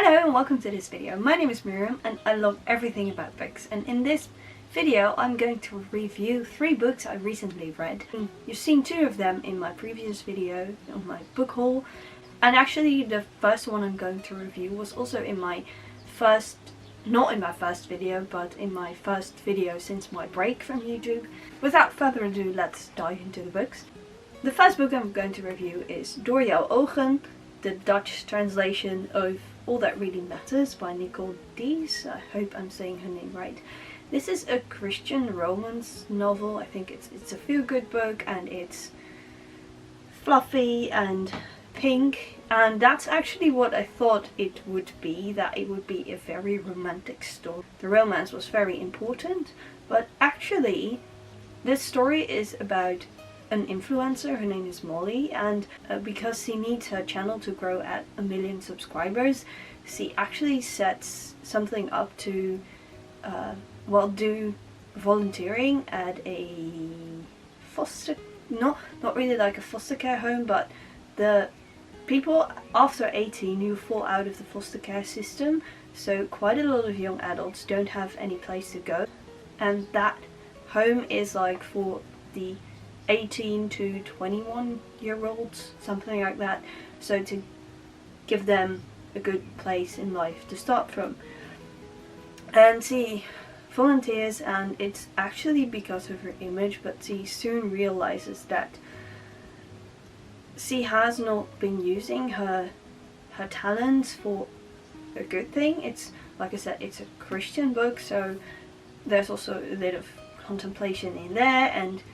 Hello and welcome to this video. My name is Miriam and I love everything about books, and in this video I'm going to review 3 books I recently read. You've seen 2 of them in my previous video on my book haul, and actually the first one I'm going to review was also in my first, not in my first video, but in my first video since my break from YouTube. Without further ado, let's dive into the books. The first book I'm going to review is Door Jouw Ogen, the Dutch translation of All That Really Matters by Nicole Dees. I hope I'm saying her name right. This is a Christian romance novel. I think it's a feel-good book, and it's fluffy and pink, and that's actually what I thought it would be, that it would be a very romantic story. The romance was very important, but actually this story is about an influencer. Her name is Molly, and because she needs her channel to grow at 1 million subscribers, she actually sets something up to do volunteering at a foster, not really like a foster care home, but the people after 18 who fall out of the foster care system. So quite a lot of young adults don't have any place to go, and that home is like for the 18 to 21 year olds, something like that, so to give them a good place in life to start from. And she volunteers, and it's actually because of her image, but she soon realizes that she has not been using her talents for a good thing. It's, like I said, it's a Christian book, so there's also a bit of contemplation in there and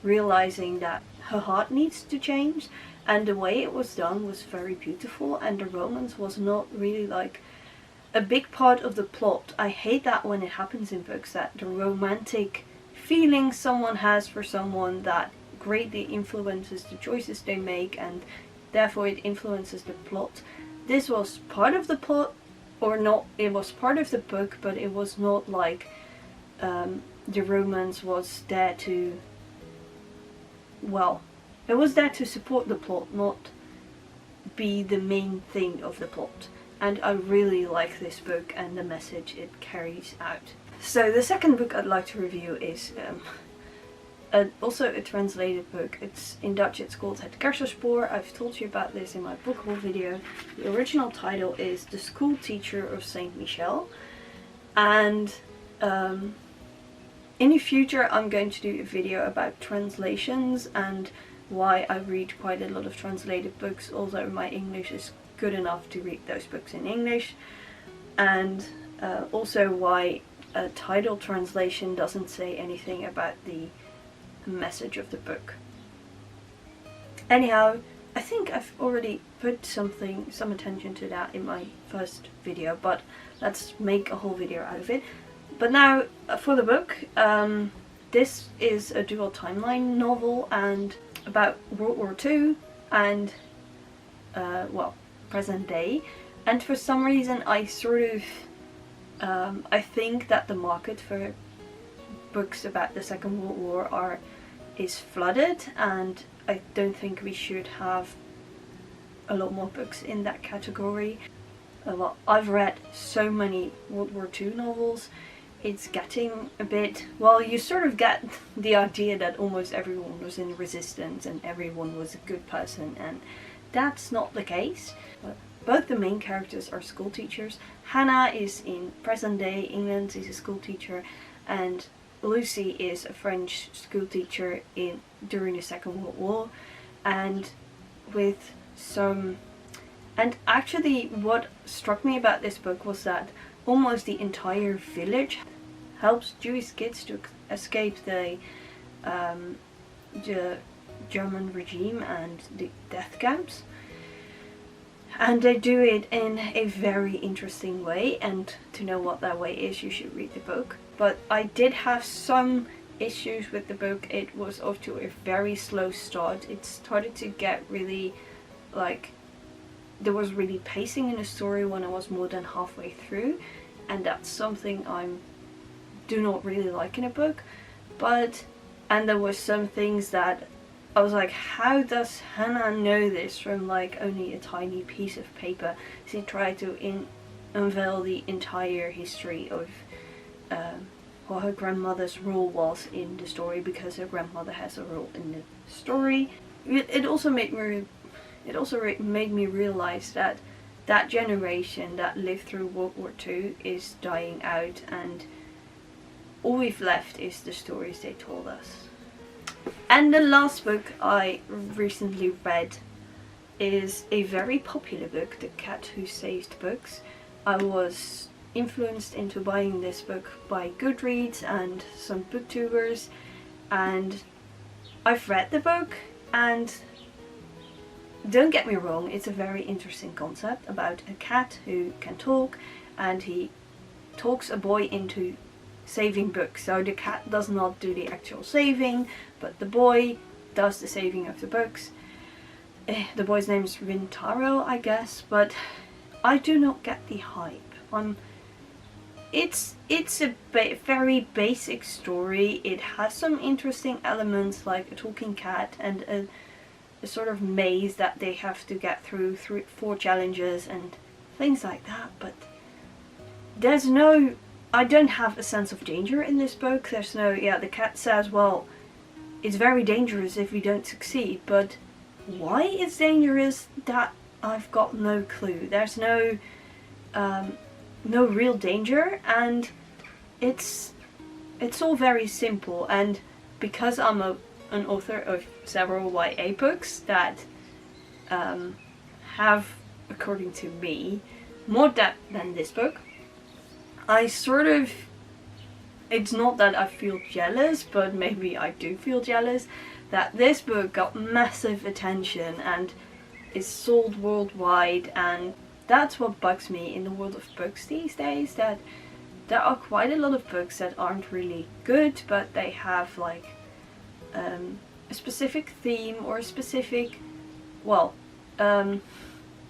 realizing that her heart needs to change, and the way it was done was very beautiful, and the romance was not really like a big part of the plot. I hate that when it happens in books, that the romantic feeling someone has for someone that greatly influences the choices they make, and therefore it influences the plot. This was part of the plot, or not, it was part of the book, but it was not like the romance was there to, well, it was there to support the plot, not be the main thing of the plot. And I really like this book and the message it carries out. So the second book I'd like to review is also a translated book. It's in Dutch, it's called Het Kersenspoor. I've told you about this in my book haul video. The original title is The School Teacher of Saint Michel, and in the future I'm going to do a video about translations and why I read quite a lot of translated books, although my English is good enough to read those books in English, and also why a title translation doesn't say anything about the message of the book. Anyhow, I think I've already put some attention to that in my first video, but let's make a whole video out of it. But now for the book. This is a dual timeline novel and about World War II and well, present day, and for some reason I sort of I think that the market for books about the Second World War is flooded, and I don't think we should have a lot more books in that category. Well, I've read so many World War II novels, it's getting a bit, well, you sort of get the idea that almost everyone was in resistance and everyone was a good person, and that's not the case. But both the main characters are school teachers. Hannah is in present day England, she's a school teacher, and Lucy is a French school teacher during the Second World War, and with some, and actually what struck me about this book was that almost the entire village helps Jewish kids to escape the German regime and the death camps, and they do it in a very interesting way, and to know what that way is you should read the book. But I did have some issues with the book. It was off to a very slow start. It started to get really like, there was really pacing in the story when I was more than halfway through, and that's something I do not really like in a book. And there were some things that I was like, how does Hannah know this from like only a tiny piece of paper? She tried to unveil the entire history of what her grandmother's role was in the story, because her grandmother has a role in the story. It also made me realize that that generation that lived through World War II is dying out, and all we've left is the stories they told us. And the last book I recently read is a very popular book, The Cat Who Saved Books. I was influenced into buying this book by Goodreads and some booktubers, and I've read the book, and don't get me wrong, it's a very interesting concept about a cat who can talk, and he talks a boy into saving books. So the cat does not do the actual saving, but the boy does the saving of the books. The boy's name is Rintaro, I guess, but I do not get the hype. It's a very basic story. It has some interesting elements like a talking cat and a sort of maze that they have to get through 4 challenges and things like that, but there's no, I don't have a sense of danger in this book. There's no, yeah, the cat says, well, it's very dangerous if we don't succeed, but why it's dangerous, that I've got no clue. There's no real danger, and it's all very simple. And because I'm an author of several YA books that have, according to me, more depth than this book, I sort of, it's not that I feel jealous, but maybe I do feel jealous that this book got massive attention and is sold worldwide. And that's what bugs me in the world of books these days, that there are quite a lot of books that aren't really good, but they have like a specific theme or a specific, well,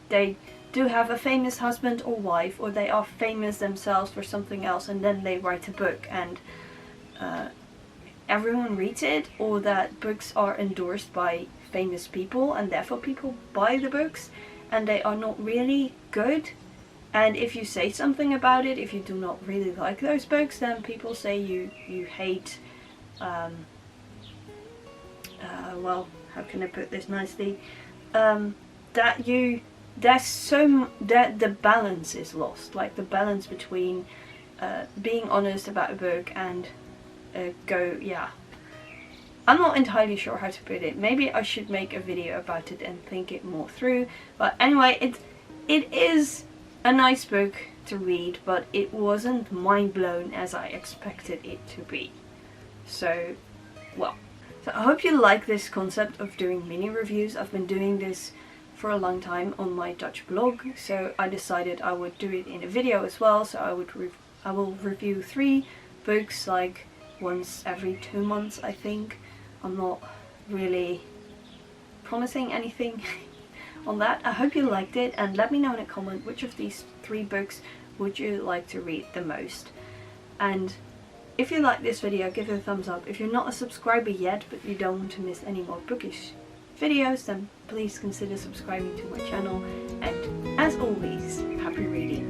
they do have a famous husband or wife, or they are famous themselves for something else, and then they write a book and everyone reads it, or that books are endorsed by famous people and therefore people buy the books and they are not really good. And if you say something about it, if you do not really like those books, then people say you hate, well, how can I put this nicely, that the balance is lost, like the balance between being honest about a book and I'm not entirely sure how to put it. Maybe I should make a video about it and think it more through. But anyway, it is a nice book to read, but it wasn't mind blown as I expected it to be. So, well. So I hope you like this concept of doing mini reviews. I've been doing this for a long time on my Dutch blog, so I decided I would do it in a video as well. So I will review 3 books like once every 2 months, I think. I'm not really promising anything on that. I hope you liked it, and let me know in a comment which of these 3 books would you like to read the most. And if you like this video, give it a thumbs up. If you're not a subscriber yet but you don't want to miss any more bookish videos, then please consider subscribing to my channel, and as always, happy reading.